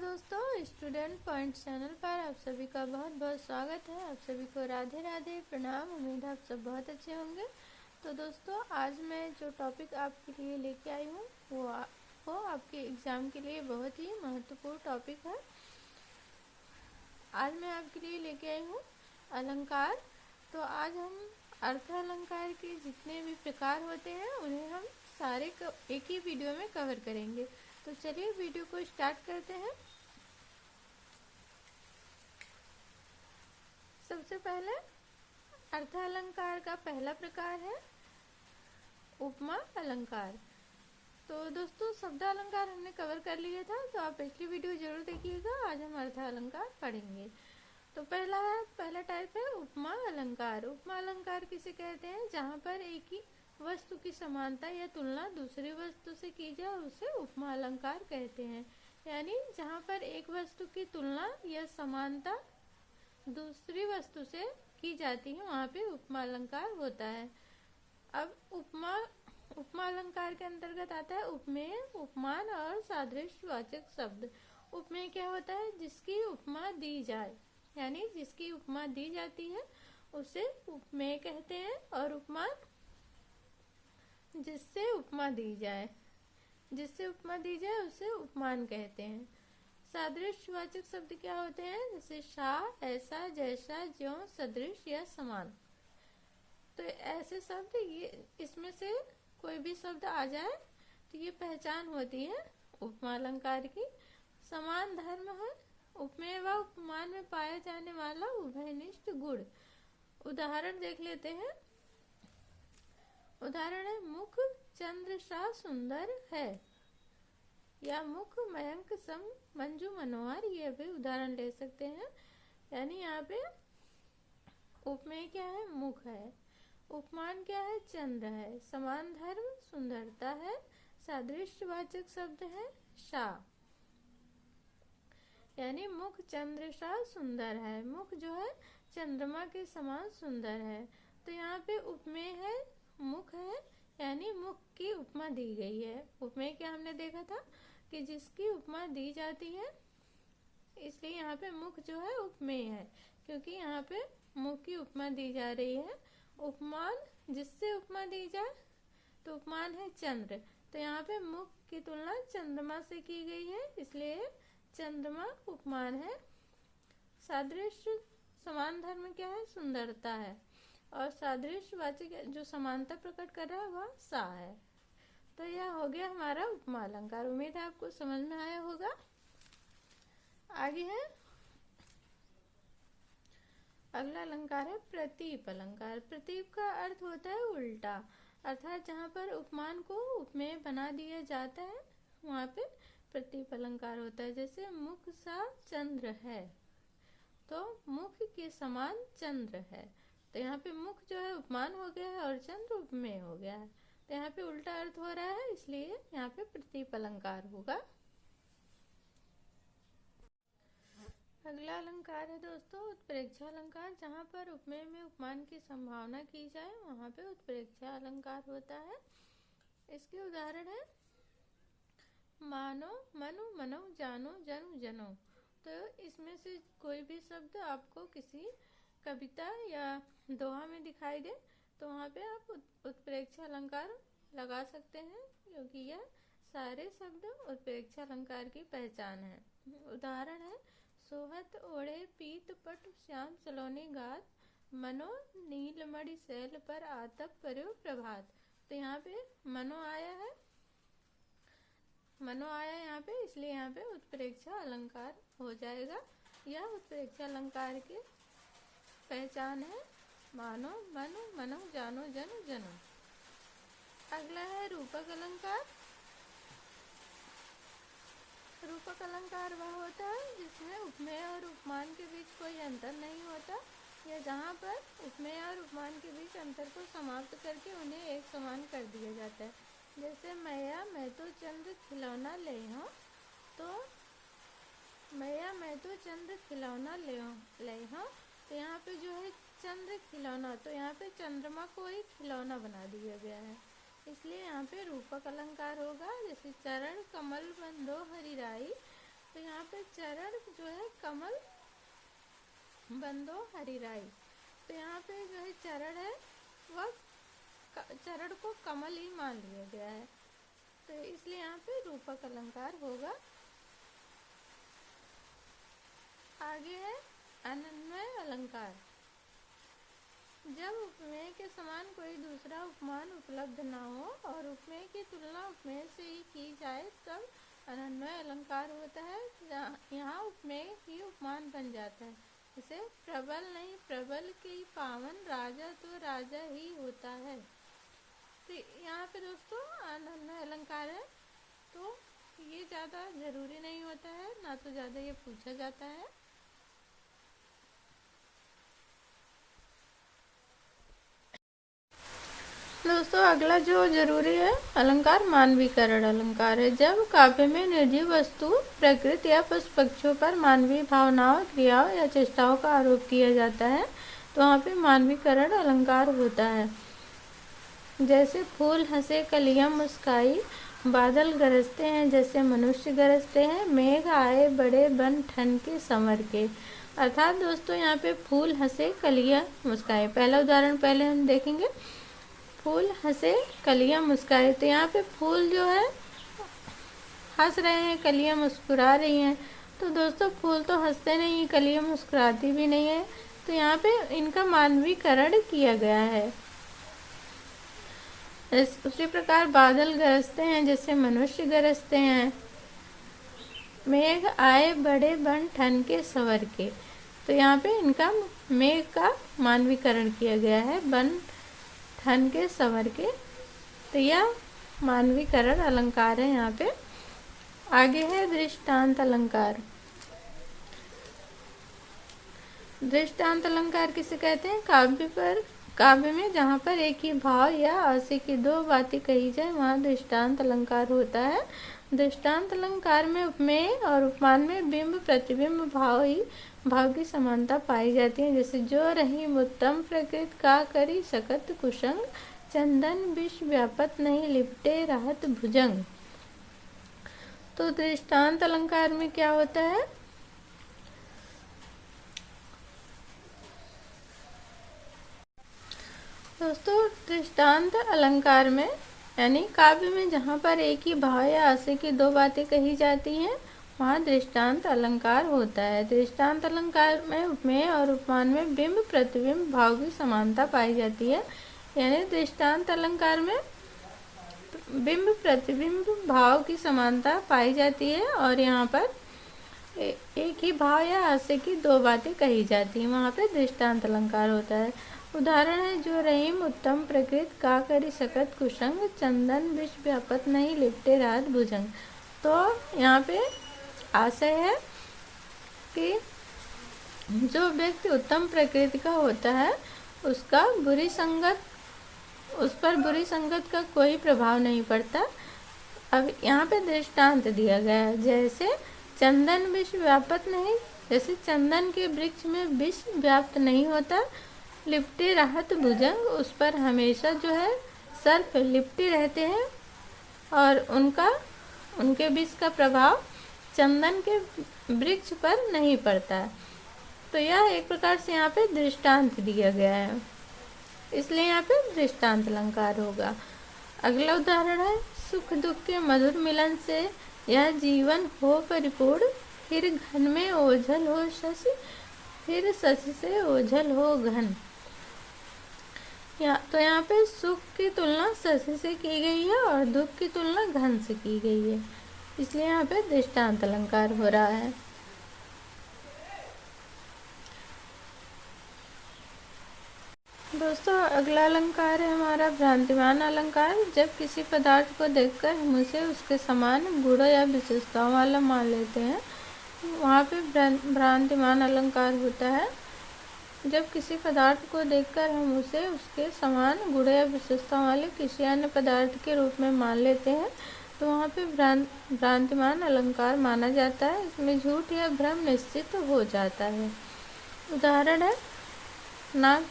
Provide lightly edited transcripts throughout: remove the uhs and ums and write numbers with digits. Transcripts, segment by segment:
दोस्तों, student point channel पर आप सभी का बहुत बहुत स्वागत है। आप सभी को राधे राधे, प्रणाम। उम्मीद है आप सब बहुत अच्छे होंगे। तो दोस्तों, आज मैं जो टॉपिक आपके लिए लेके आई हूँ वो आपके एग्ज़ाम के लिए बहुत ही महत्वपूर्ण टॉपिक है। आज मैं आपके लिए लेके आई हूँ अलंकार। तो आज हम अर्थ अलंकार के जितने भी प्रकार होते हैं उन्हें हम सारे एक ही वीडियो में कवर करेंगे। तो चलिए वीडियो को स्टार्ट करते हैं। सबसे पहले अर्थ अलंकार का पहला प्रकार है उपमा अलंकार। तो दोस्तों, शब्द अलंकार हमने कवर कर लिया था, तो आप पिछली वीडियो जरूर देखिएगा। आज हम अर्थ अलंकार पढ़ेंगे। तो पहला टाइप है उपमा अलंकार। उपमा अलंकार किसे कहते हैं? जहाँ पर एक ही वस्तु की समानता या तुलना दूसरी वस्तु से की जाए उसे उपमा अलंकार कहते हैं। यानी जहाँ पर एक वस्तु की तुलना या समानता दूसरी वस्तु से की जाती है वहाँ पे उपमा अलंकार होता है। अब उपमा अलंकार के अंतर्गत आता है उपमेय, उपमान और सादृश्यवाचक शब्द। उपमेय क्या होता है? जिसकी उपमा दी जाए, यानी जिसकी उपमा दी जाती है उसे उपमेय कहते हैं। और उपमान जिससे उपमा दी जाए उसे उपमान कहते हैं। सादृश्यवाचक शब्द क्या होते हैं? जैसे सा, ऐसा, जैसा, ज्यों, सदृश या समान। तो ऐसे शब्द, ये इसमें से कोई भी शब्द आ जाए तो ये पहचान होती है उपमा अलंकार की। समान धर्म है उपमेय व उपमान में पाया जाने वाला उभयनिष्ठ गुण। उदाहरण देख लेते हैं। उदाहरण है मुख चंद्र सा सुंदर है, या मुख मयंक सम मंजू मनोहर। ये भी उदाहरण ले सकते हैं। यानी यहाँ पे उपमेय क्या है? मुख है। उपमान क्या है? चंद्र है। समान धर्म सुंदरता है। सादृश्यवाचक शब्द है सा, यानी मुख चंद्र सा सुंदर है। मुख जो है चंद्रमा के समान सुंदर है। तो यहाँ पे उपमेय है, मुख है, यानी मुख की उपमा दी गई है। उपमेय क्या हमने देखा था कि जिसकी उपमा दी जाती है, इसलिए यहाँ पे मुख जो है उपमेय है, क्योंकि यहाँ पे मुख की उपमा दी जा रही है। उपमान जिससे उपमा दी जाए तो उपमान है चंद्र। तो यहाँ पे मुख की तुलना चंद्रमा से की गई है, इसलिए चंद्रमा उपमान है। सादृश्य समान धर्म क्या है? सुंदरता है। और सादृश्यवाचक जो समानता प्रकट कर रहा है वह सा है। तो यह हो गया हमारा उपमा अलंकार। उम्मीद है आपको समझ में आया होगा। आगे है अगला अलंकार है प्रतीप अलंकार। प्रतीप का अर्थ होता है उल्टा, अर्थात जहाँ पर उपमान को उपमेय बना दिया जाता है वहाँ पे प्रतीप अलंकार होता है। जैसे मुख सा चंद्र है, तो मुख के समान चंद्र है। तो यहाँ पे मुख जो है उपमान हो गया है और चंद्र उपमेय हो गया है। तो यहाँ पे उल्टा अर्थ हो रहा है, इसलिए यहाँ पे प्रतीप अलंकार होगा। अगला अलंकार है दोस्तों उत्प्रेक्षा अलंकार। जहाँ पर उपमेय में उपमान की संभावना की जाए वहाँ पे उत्प्रेक्षा अलंकार होता है। इसके उदाहरण है मानो, मनु, मनो, जानो, जनु, जनो। तो इसमें से कोई भी शब्द आपको किसी कविता या दोहा में दिखाई दे तो वहाँ पे आप उत्प्रेक्षा अलंकार लगा सकते हैं, क्योंकि यह सारे शब्द उत्प्रेक्षा अलंकार की पहचान है। उदाहरण है सोहत ओढ़े पीत पट श्याम सलोनी गात, मनो नीलमणि शैल पर आतप पर्यो प्रभात। तो यहाँ पे मनो आया है यहाँ पे, इसलिए यहाँ पे उत्प्रेक्षा अलंकार हो जाएगा। यह उत्प्रेक्षा अलंकार की पहचान है। मानो, मनो, मनो, जानो, जनो, जनो। अगला है रूपक अलंकार। रूपक अलंकार वह होता है जिसमें उपमेय और उपमान के बीच कोई अंतर नहीं होता, या जहाँ पर उपमेय और उपमान के बीच अंतर को समाप्त करके उन्हें एक समान कर दिया जाता है। जैसे मैया मैं तो चंद्र खिलौना ले हूँ, तो मैया मैं तो चंद्र खिलौना ले हूँ। तो यहाँ पे जो है चंद्र खिलौना, तो यहाँ पे चंद्रमा को ही खिलौना बना दिया गया है, इसलिए यहाँ पे रूपक अलंकार होगा। जैसे चरण कमल बंधो हरिराई, तो यहाँ पे चरण जो है कमल बंदो हरिराई। तो यहाँ पे जो है चरण है वह चरण को कमल ही मान लिया गया है, तो इसलिए यहाँ पे रूपक अलंकार होगा। आगे है अनन्वय अलंकार। जब उपमेय के समान कोई दूसरा उपमान उपलब्ध न हो और उपमेय की तुलना उपमेय से ही की जाए तब अनन्वय अलंकार होता है। यहाँ उपमेय ही उपमान बन जाता है। जैसे प्रबल नहीं प्रबल की पावन, राजा तो राजा ही होता है। तो यहाँ पे दोस्तों अनन्वय अलंकार है, तो ये ज़्यादा ज़रूरी नहीं होता है, ना तो ज़्यादा ये पूछा जाता है। दोस्तों अगला जो जरूरी है अलंकार मानवीकरण अलंकार है। जब काव्य में निर्जीव वस्तु, प्रकृति या पशु पक्षियों पर मानवीय भावनाओं, क्रियाओं या चेष्टाओं का आरोप किया जाता है तो वहाँ पे मानवीकरण अलंकार होता है। जैसे फूल हंसे कलियां मुस्काई, बादल गरजते हैं जैसे मनुष्य गरजते हैं, मेघ आए बड़े बन ठन के संवर के। अर्थात दोस्तों यहाँ पे फूल हंसे कलियां मुस्काई, पहला उदाहरण पहले हम देखेंगे। फूल हंसे कलियां मुस्काए, तो यहाँ पे फूल जो है हंस रहे हैं, कलियां मुस्कुरा रही हैं। तो दोस्तों फूल तो हंसते नहीं, कलियां मुस्कुराती भी नहीं है, तो यहाँ पे इनका मानवीकरण किया गया है। उसी प्रकार बादल गरजते हैं जैसे मनुष्य गरजते हैं, मेघ आए बड़े बन ठन के संवर के। तो यहाँ पे इनका मेघ का मानवीकरण किया गया है, बन ठन के संवर के। तो यह मानवीकरण अलंकार है यहाँ पे। आगे है दृष्टांत अलंकार। दृष्टांत अलंकार किसे कहते हैं? काव्य में जहाँ पर एक ही भाव या आशय की दो बातें कही जाए वहाँ दृष्टांत अलंकार होता है। दृष्टांत अलंकार में उपमेय और उपमान में बिंब प्रतिबिंब भाव की समानता पाई जाती है। जैसे जो रही उत्तम प्रकृति का करी सकत कुसंग, चंदन विष व्यापत नहीं लिपटे रहत भुजंग। तो दृष्टांत अलंकार में क्या होता है? दोस्तों दृष्टांत अलंकार में यानी काव्य में जहाँ पर एक ही भाव या आशय की दो बातें कही जाती हैं वहाँ दृष्टांत अलंकार होता है। दृष्टांत अलंकार में उपमेय और उपमान में बिंब प्रतिबिंब भाव की समानता पाई जाती है। यानी दृष्टांत अलंकार में बिंब प्रतिबिंब भाव की समानता पाई जाती है और यहाँ पर एक ही भाव या आशय की दो बातें कही जाती हैं, वहाँ पे दृष्टांत अलंकार होता है। उदाहरण है जो रहीम उत्तम प्रकृति का करी सकत कुसंग, चंदन विष व्यापत नहीं लिपटे रात भुजंग। तो यहाँ पे आशय है कि जो व्यक्ति उत्तम प्रकृति का होता है उस पर बुरी संगत का कोई प्रभाव नहीं पड़ता। अब यहाँ पे दृष्टांत दिया गया है, जैसे चंदन विष व्यापत नहीं, जैसे चंदन के वृक्ष में विष व्याप्त नहीं होता, लिपटे रहत भुजंग, उस पर हमेशा जो है सर्प लिपटे रहते हैं और उनके विष का प्रभाव चंदन के वृक्ष पर नहीं पड़ता। तो यह एक प्रकार से यहाँ पे दृष्टांत दिया गया है, इसलिए यहाँ पे दृष्टांत अलंकार होगा। अगला उदाहरण है सुख दुख के मधुर मिलन से यह जीवन हो परिपूर्ण, फिर घन में ओझल हो शशि, फिर शशि से ओझल हो घन। तो यहाँ पे सुख की तुलना शशि से की गई है और दुख की तुलना घन से की गई है, इसलिए यहाँ पे दृष्टांत अलंकार हो रहा है। दोस्तों अगला अलंकार है हमारा भ्रांतिमान अलंकार। जब किसी पदार्थ को देखकर हम उसे उसके समान गुण या विशेषताओं वाला मान लेते हैं वहाँ पे भ्रांतिमान अलंकार होता है। जब किसी पदार्थ को देखकर हम उसे उसके समान गुण या विशेषताओं वाले किसी अन्य पदार्थ के रूप में मान लेते हैं तो वहाँ पे भ्रांतिमान अलंकार माना जाता है। इसमें झूठ या भ्रम निश्चित हो जाता है। उदाहरण है नाक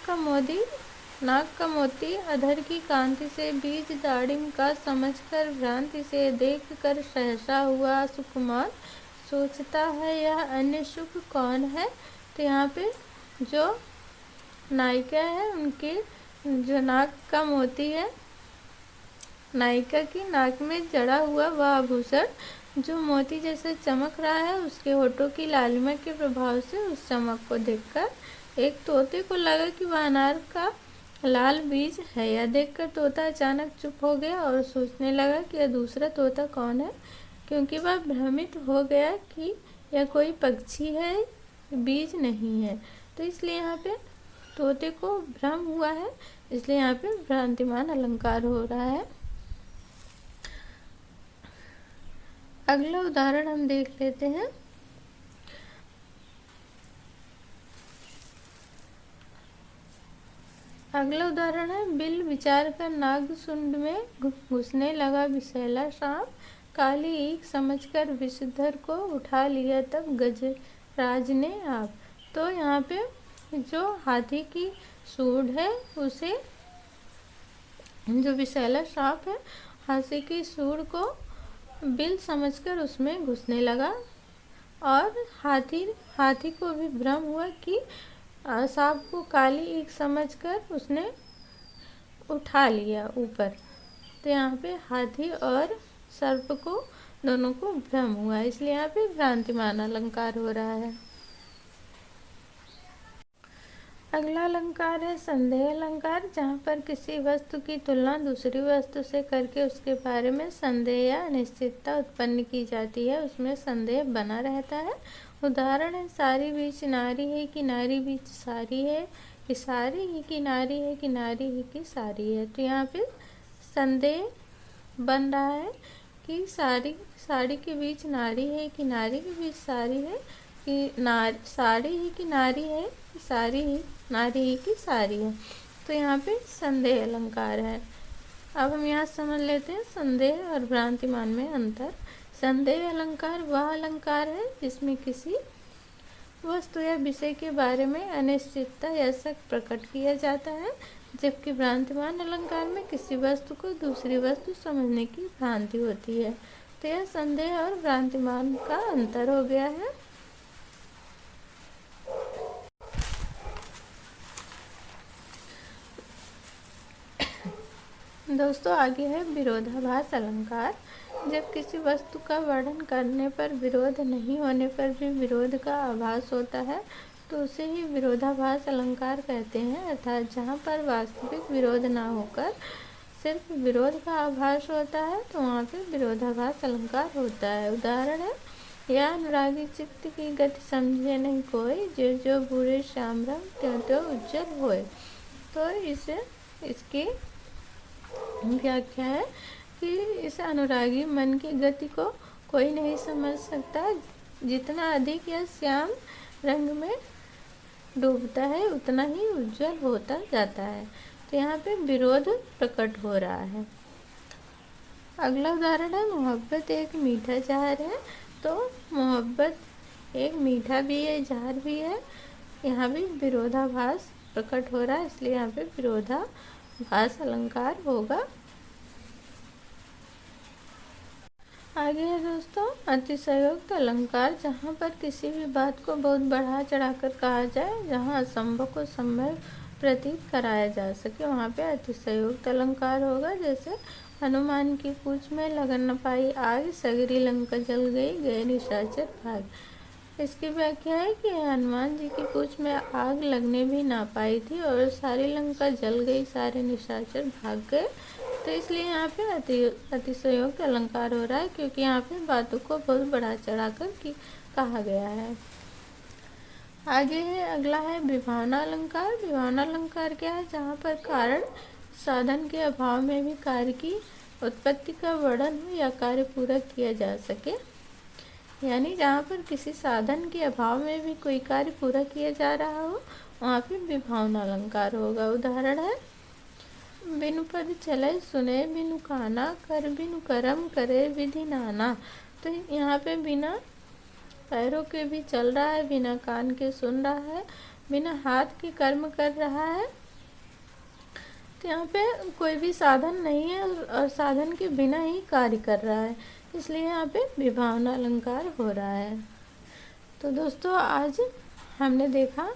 का मोती अधर की कांति से बीज दाड़िम का समझकर भ्रांति से देख कर सहसा हुआ सुकुमार, सोचता है यह अन्य सुख कौन है। तो यहाँ पे जो नायिका है उनके जो नाक का मोती है, नायिका की नाक में जड़ा हुआ वह आभूषण जो मोती जैसे चमक रहा है, उसके होठों की लालिमा के प्रभाव से उस चमक को देखकर एक तोते को लगा कि वह अनार का लाल बीज है। यह देखकर तोता अचानक चुप हो गया और सोचने लगा कि यह दूसरा तोता कौन है, क्योंकि वह भ्रमित हो गया कि यह कोई पक्षी है, बीज नहीं है। तो इसलिए यहाँ पे तोते को भ्रम हुआ है, इसलिए यहाँ पे भ्रांतिमान अलंकार हो रहा है। अगला उदाहरण हम देख लेते हैं। अगला उदाहरण है, बिल विचार कर नाग सुंड में घुसने लगा विषैला सांप, काली ईख समझकर विषधर को उठा लिया तब गजराज ने आप। तो यहाँ पे जो हाथी की सूंड है उसे, जो विषैला सांप है, हाथी की सूंड को बिल समझकर उसमें घुसने लगा और हाथी को भी भ्रम हुआ कि सांप को काली ईख समझकर उसने उठा लिया ऊपर। तो यहाँ पे हाथी और सर्प को दोनों को भ्रम हुआ, इसलिए यहाँ पे भ्रांतिमान अलंकार हो रहा है। अगला अलंकार है संदेह अलंकार, जहाँ पर किसी वस्तु की तुलना दूसरी वस्तु से करके उसके बारे में संदेह या अनिश्चितता उत्पन्न की जाती है, उसमें संदेह बना रहता है। उदाहरण है, सारी बीच नारी है कि नारी बीच सारी है, कि सारी ही की नारी है कि नारी ही की सारी है। तो यहाँ पे संदेह बन रहा है कि साड़ी के बीच नारी है कि नारी के बीच साड़ी है, कि साड़ी ही की नारी है कि सारी ही नारी ही की सारी है। तो यहाँ पे संदेह अलंकार है। अब हम यहाँ समझ लेते हैं संदेह और भ्रांतिमान में अंतर। संदेह अलंकार वह अलंकार है जिसमें किसी वस्तु या विषय के बारे में अनिश्चितता या शक प्रकट किया जाता है, जबकि भ्रांतिमान अलंकार में किसी वस्तु को दूसरी वस्तु समझने की भ्रांति होती है। तो यह संदेह और भ्रांतिमान का अंतर हो गया है। दोस्तों आगे है विरोधाभास अलंकार। जब किसी वस्तु का वर्णन करने पर विरोध नहीं होने पर भी विरोध का आभास होता है तो उसे ही विरोधाभास अलंकार कहते हैं, अर्थात जहाँ पर वास्तविक विरोध ना होकर सिर्फ विरोध का आभास होता है तो वहाँ पे विरोधाभास अलंकार होता है। उदाहरण है, या अनुरागी चित्त की गति समझे नहीं कोई, जो जो बुरे श्याम रंग त्यों त्यों उज्जवल होए। तो इसकी व्याख्या है कि इस अनुरागी मन की गति को कोई नहीं समझ सकता, जितना अधिक यह श्याम रंग में डूबता है उतना ही उज्जवल होता जाता है। तो यहाँ पे विरोध प्रकट हो रहा है। अगला उदाहरण है, मोहब्बत एक मीठा जहर है। तो मोहब्बत एक मीठा भी है, जहर भी है। यहाँ भी विरोधाभास प्रकट हो रहा है, इसलिए यहाँ पे विरोधाभास अलंकार होगा। आगे है दोस्तों अतिशयोक्त अलंकार, जहाँ पर किसी भी बात को बहुत बढ़ा चढ़ाकर कहा जाए, जहाँ असंभव को संभव प्रतीत कराया जा सके, वहाँ पे अतिशयोक्त अलंकार होगा। जैसे हनुमान की पूंछ में लगन न पाई आग, सगरी लंका जल गई गए निशाचर भाग। इसकी व्याख्या है कि हनुमान जी की पूंछ में आग लगने भी ना पाई थी और सारी लंका जल गई, सारे निशाचर भाग गए। तो इसलिए यहाँ पे अतिशयोक्त अलंकार हो रहा है, क्योंकि यहाँ पे बातों को बहुत बढ़ा चढ़ाकर कहा गया है। आगे है अगला है विभावना अलंकार। विभावना अलंकार क्या है, जहाँ पर कारण साधन के अभाव में भी कार्य की उत्पत्ति का वर्णन हो या कार्य पूरा किया जा सके, यानी जहाँ पर किसी साधन के अभाव में भी कोई कार्य पूरा किया जा रहा हो वहाँ पे विभावना अलंकार होगा। उदाहरण है, बिनु पद चले सुने बिनु काना, कर बिनु करम करे विधि नाना। तो यहाँ पे बिना पैरों के भी चल रहा है, बिना कान के सुन रहा है, बिना हाथ के कर्म कर रहा है। तो यहाँ पे कोई भी साधन नहीं है और साधन के बिना ही कार्य कर रहा है, इसलिए यहाँ पे विभावना अलंकार हो रहा है। तो दोस्तों आज हमने देखा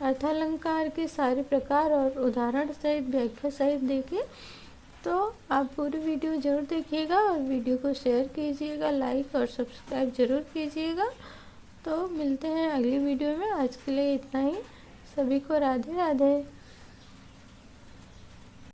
अर्थालंकार के सारे प्रकार और उदाहरण सहित व्याख्या सहित देखे। तो आप पूरी वीडियो ज़रूर देखिएगा और वीडियो को शेयर कीजिएगा, लाइक और सब्सक्राइब ज़रूर कीजिएगा। तो मिलते हैं अगली वीडियो में। आज के लिए इतना ही। सभी को राधे राधे।